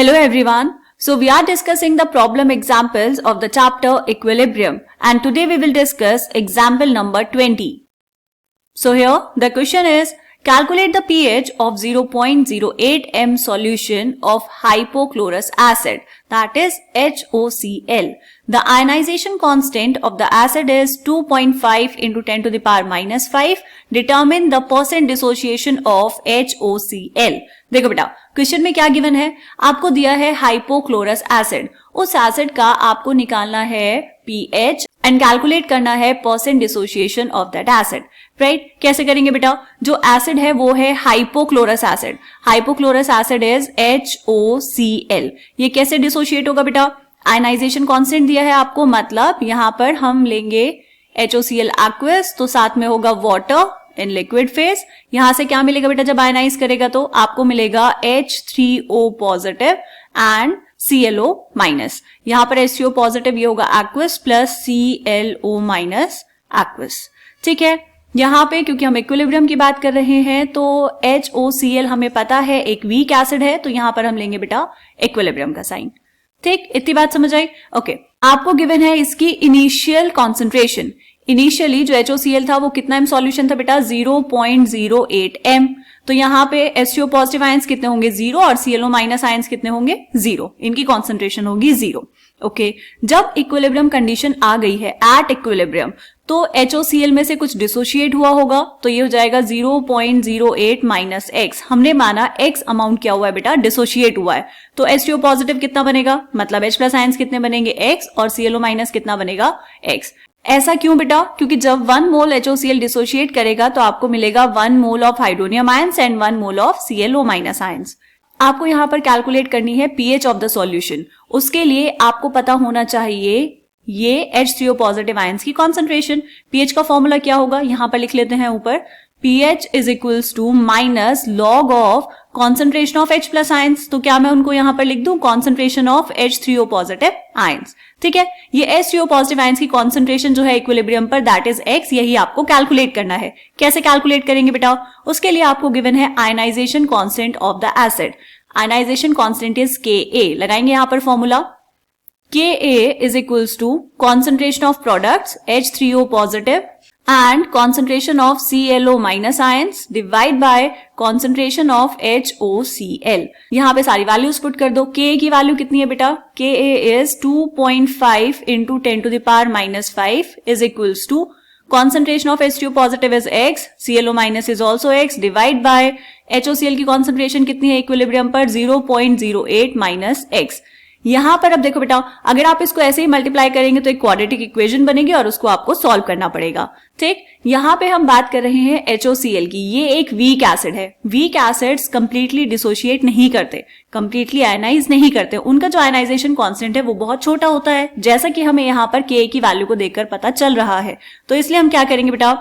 Hello everyone. So we are discussing the problem examples of the chapter Equilibrium, and today we will discuss example number 20. So here the question is, calculate the pH of 0.08 m solution of hypochlorous acid, that is HOCl. The ionization constant of the acid is 2.5 into 10 to the power minus 5. Determine the percent dissociation of HOCl. देखो बेटा, question में क्या given है, आपको दिया है hypochlorous acid, उस acid का आपको निकालना है पीएच एंड कैलकुलेट करना है percent dissociation of that acid, right. कैसे करेंगे बेटा, जो एसिड है वो है hypochlorous acid, hypochlorous acid is HOCl। ये कैसे डिसोशिएट होगा बेटा, आयनाइजेशन कांस्टेंट दिया है आपको, मतलब यहां पर हम लेंगे HOCl एक्वस, तो साथ में होगा वाटर इन लिक्विड फेज। यहां से क्या मिलेगा बेटा, जब आयनाइज करेगा तो आपको मिलेगा H3O positive and ClO minus. यहां पर HCO पॉजिटिव ये होगा aqueous plus ClO minus aqueous, ठीक है। यहां पे क्योंकि हम इक्विलिब्रियम की बात कर रहे हैं तो HOCl हमें पता है एक वीक एसिड है, तो यहां पर हम लेंगे बेटा इक्विलिब्रियम का साइन, ठीक। इतनी बात समझ आई, ओके। आपको गिवन है इसकी इनिशियल कॉन्सेंट्रेशन। इनिशियली जो HOCl था वो कितना m सॉल्यूशन था बेटा, 0.08 m। तो यहाँ पे HCO पॉजिटिव आयंस कितने होंगे, 0, और ClO माइनस आयंस कितने होंगे, 0। इनकी कॉन्सेंट्रेशन होगी 0, ओके। जब इक्विलिब्रियम कंडीशन आ गई है एट इक्विलिब्रियम, तो HOCl में से कुछ डिसोशिएट हुआ होगा, तो ये हो जाएगा 0.08 माइनस x। हमने माना x अमाउंट क्या हुआ है बेटा, डिसोशिएट हुआ है, तो HCO पॉजिटिव कितना बनेगा, मतलब H प्लस आयंस कितने बनेंगे x, और ClO माइनस कितना बनेगा x। ऐसा क्यों बेटा, क्योंकि जब 1 मोल HOCl डिसोशिएट करेगा तो आपको मिलेगा 1 mole of hydronium ions and 1 mole of ClO minus ions. आपको यहां पर कैलकुलेट करनी है पीएच ऑफ द सॉल्यूशन। उसके लिए आपको पता होना चाहिए ये H3O पॉजिटिव आयंस की कॉन्सेंट्रेशन। पीएच का फॉर्मूला क्या होगा, यहां पर लिख लेते हैं ऊपर, pH is equals to minus log of concentration of H plus ions. तो क्या मैं उनको यहां पर लिख दूं, concentration of H3O positive ions, ठीक है। ये HCO पॉजिटिव आयंस की कॉन्सेंट्रेशन जो है इक्विलिब्रियम पर, दैट इज x, यही आपको कैलकुलेट करना है। कैसे कैलकुलेट करेंगे बेटा, उसके लिए आपको गिवन है ionization constant of the acid. Ionization constant is Ka। लगाएंगे यहां पर formula, Ka is equals to concentration of products H3O positive and concentration of ClO minus ions divide by concentration of HOCl। यहाँ पे सारी values put कर दो। Ka की value कितनी है बेटा, Ka is 2.5 into 10 to the power minus 5 is equals to concentration of H2O positive is x, ClO minus is also x, divide by HOCl की concentration कितनी है इक्विलिब्रियम पर, 0.08 minus x। यहां पर अब देखो बेटा, अगर आप इसको ऐसे ही मल्टीप्लाई करेंगे तो एक क्वाड्रेटिक इक्वेशन बनेगी और उसको आपको सॉल्व करना पड़ेगा, ठीक। यहां पे हम बात कर रहे हैं HOCl की, ये एक वीक एसिड है। वीक एसिड्स कंप्लीटली डिसोशिएट नहीं करते, कंप्लीटली आयनाइज नहीं करते, उनका जो आयनाइजेशन कांस्टेंट है वो बहुत छोटा होता है, जैसा कि हमें यहां पर Ka की वैल्यू को देखकर पता चल रहा है। तो इसलिए हम क्या करेंगे बेटा,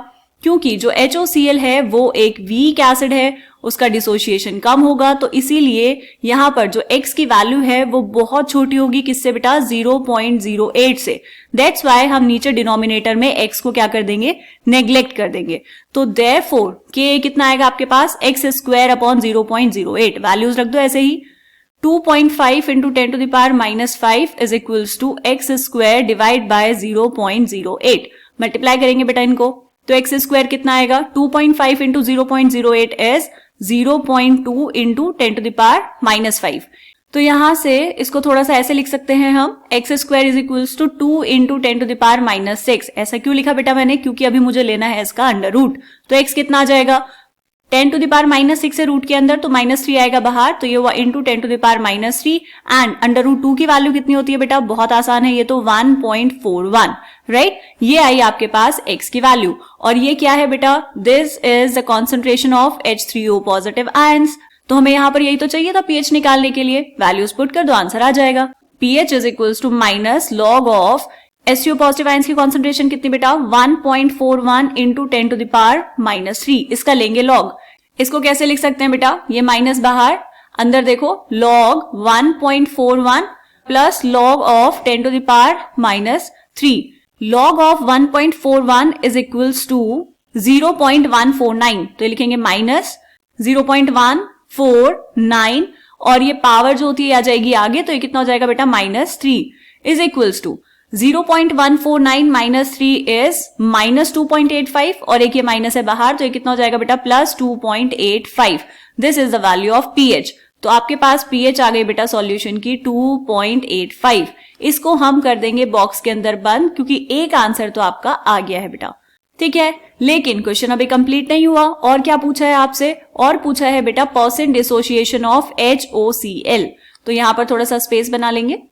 क्योंकि जो HOCl है वो एक वीक एसिड है, उसका डिसोशिएशन कम होगा, तो इसीलिए यहां पर जो x की वैल्यू है वो बहुत छोटी होगी, किससे बेटा, 0.08 से। दैट्स वाई हम नीचे डिनोमिनेटर में x को क्या कर देंगे, नेग्लेक्ट कर देंगे। तो देयरफॉर Ka कितना आएगा आपके पास, x स्क्वायर अपॉन 0.08, वैल्यूज रख दो ऐसे ही, 2.5 into 10 to the power minus 5 is equals to x square divide by 0.08। Multiply करेंगे बेटा इनको, तो x स्क्वायर कितना आएगा, 2.5 into 0.08 is 0.2 into 10 to the power minus 5। तो यहां से इसको थोड़ा सा ऐसे लिख सकते हैं हम, x square is equals to 2 into 10 to the power minus 6। ऐसा क्यों लिखा बेटा मैंने, क्योंकि अभी मुझे लेना है इसका अंडर रूट। तो x कितना आ जाएगा, 10 to the power minus 6 है रूट के अंदर, तो माइनस 3 आएगा बाहर, तो ये हुआ into 10 to the power minus 3। And under root 2 की वैल्यू कितनी होती है बेटा, बहुत आसान है, ये तो 1.41, राइट। ये आई आपके पास x की वैल्यू, और ये क्या है बेटा, this is the concentration of H3O positive ions. तो हमें यहाँ पर यही तो चाहिए था pH निकालने के लिए, वैल्यूज पुट कर दो, आंसर आ जाएगा। pH is equals to minus log of HCO positive ions की कॉन्सेंट्रेशन कितनी बेटा, 1.41 into 10 to the power minus 3। इसका लेंगे लॉग। इसको कैसे लिख सकते हैं बेटा, ये माइनस बाहर, अंदर देखो, log 1.41 plus log of 10 to the power minus 3। Log of 1.41 is equals to 0.149, तो ये लिखेंगे माइनस 0.149 और ये पावर जो होती है आ जाएगी आगे, तो ये कितना हो जाएगा बेटा -3 is equals to 0.149 minus 3 is -2.85 और एक ये माइनस है बाहर, तो ये कितना हो जाएगा बेटा +2.85। This is the value of pH. तो आपके पास पीएच आ गई बेटा सॉल्यूशन की 2.85। इसको हम कर देंगे बॉक्स के अंदर बंद, क्योंकि एक आंसर तो आपका आ गया है बेटा। ठीक है, लेकिन क्वेश्चन अभी कंप्लीट नहीं हुआ। और क्या पूछा है आपसे? और पूछा है बेटा परसेंट डिसोसिएशन ऑफ HOCl। तो यहां पर थोड़ा सा स्पेस बना लेंगे।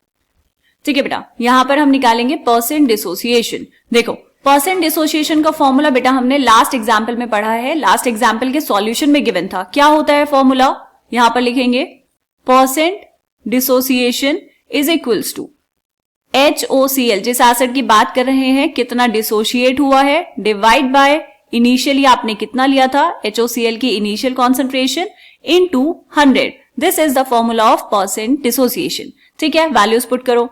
ठीक है बेटा, यहां पर हम निकालेंगे परसेंट डिसोसिएशन। देखो, परसेंट डिसोसिएशन का फॉर्मूला बेटा हमने लास्ट एग्जाम्पल में पढ़ा है, लास्ट एग्जाम्पल के सॉल्यूशन में गिवन था। क्या होता है फॉर्मूला? यहां पर लिखेंगे percent dissociation is equals to HOCl, जिस एसिड की बात कर रहे हैं कितना डिसोशिएट हुआ है, डिवाइड बाय इनिशियली आपने कितना लिया था HOCl की initial concentration into 100। This is the formula of percent dissociation. ठीक है, वैल्यूज पुट करो।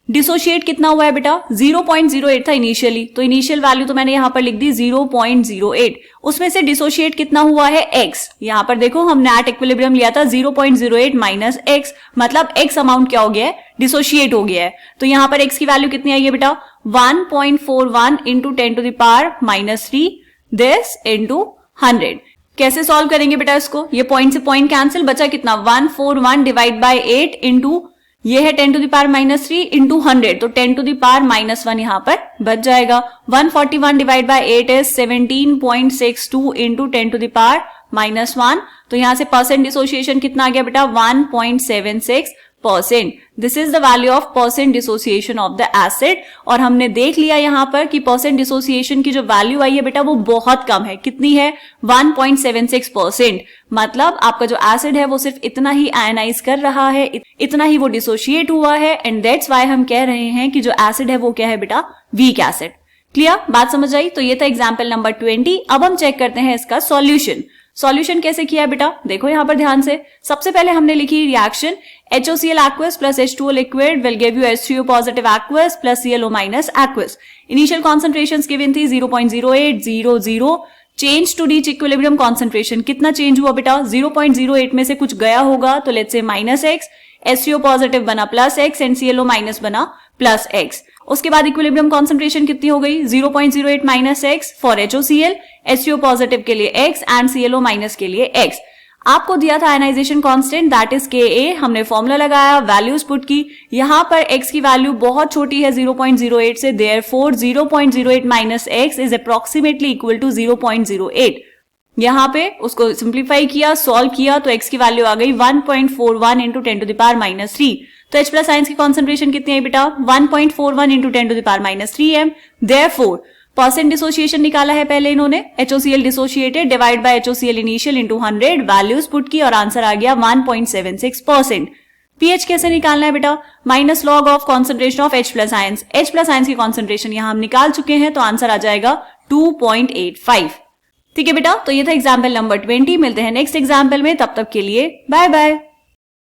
डिसोशिएट कितना हुआ है बेटा? 0.08 था इनिशियली, तो इनिशियल वैल्यू तो मैंने यहां पर लिख दी 0.08। उसमें से डिसोशिएट कितना हुआ है? x। यहां पर देखो हमने एट इक्विलिब्रियम लिया था 0.08 माइनस x, मतलब x अमाउंट क्या हो गया है? डिसोशिएट हो गया है। तो यहां पर x की वैल्यू कितनी आई है बेटा? 1.41 into 10 to the power -3 this into 100। कैसे सॉल्व करेंगे बेटा इसको? ये पॉइंट से पॉइंट कैंसिल, बचा कितना? 141 डिवाइड बाय 8 इंटू ये है 10 टू द पावर -3 इंटू 100, तो 10 टू द पावर -1 यहां पर बच जाएगा। 141 divide by 8 is 17.62 into 10 to the power -1, तो यहां से परसेंट डिसोसिएशन कितना आ गया बेटा? 1.76%। This is the value of percent dissociation of the acid. और हमने देख लिया यहां पर कि परसेंट डिसोसिएशन की जो वैल्यू आई है बेटा वो बहुत कम है। कितनी है? 1.76%। मतलब आपका जो एसिड है वो सिर्फ इतना ही आयनाइज कर रहा है, इतना ही वो डिसोशिएट हुआ है, एंड दैट्स व्हाई हम कह रहे हैं कि जो एसिड है वो क्या है बेटा? Weak acid. क्लियर? बात समझ आई? तो ये था एग्जाम्पल नंबर 20। अब हम चेक करते हैं इसका सॉल्यूशन। सॉल्यूशन कैसे किया बेटा? देखो यहां पर ध्यान से। सबसे पहले हमने लिखी reaction HOCl aqueous plus H2O liquid will give you H3O positive aqueous plus ClO minus aqueous. Initial concentrations given थी 0.0800। Change to reach equilibrium concentration कितना चेंज हुआ बेटा? 0.08 में से कुछ गया होगा, तो let's say -x, HCO positive बना +x एंड ClO माइनस बना +x। उसके बाद इक्विलिब्रियम कॉन्सेंट्रेशन कितनी हो गई? 0.08 minus x for HOCl, HCO positive के लिए x एंड ClO माइनस के लिए x। आपको दिया था ionization constant that is Ka। हमने फॉर्मूला लगाया, वैल्यूज पुट की। यहां पर x की वैल्यू बहुत छोटी है 0.08 से, therefore 0.08 minus x is approximately equal to 0.08। यहां पे उसको सिंप्लीफाई किया, सॉल्व किया, तो x की वैल्यू आ गई 1.41 इंटू 10 टू द पावर -3। तो H प्लस आयंस की कॉन्सेंट्रेशन कितनी है बेटा? 1.41 into 10 to the power -3m। Therefore percent dissociation निकाला है पहले इन्होंने, HOCl dissociated divide by HOCl initial into 100, values put की और आंसर आ गया 1.76%। पीएच कैसे निकालना है बेटा? Minus log of concentration of H plus ions. H plus ions की कॉन्सेंट्रेशन यहां हम निकाल चुके हैं, तो आंसर आ जाएगा 2.85। ठीक है बेटा, तो ये था एग्जाम्पल नंबर 20। मिलते हैं नेक्स्ट एग्जाम्पल में, तब तक के लिए बाय बाय।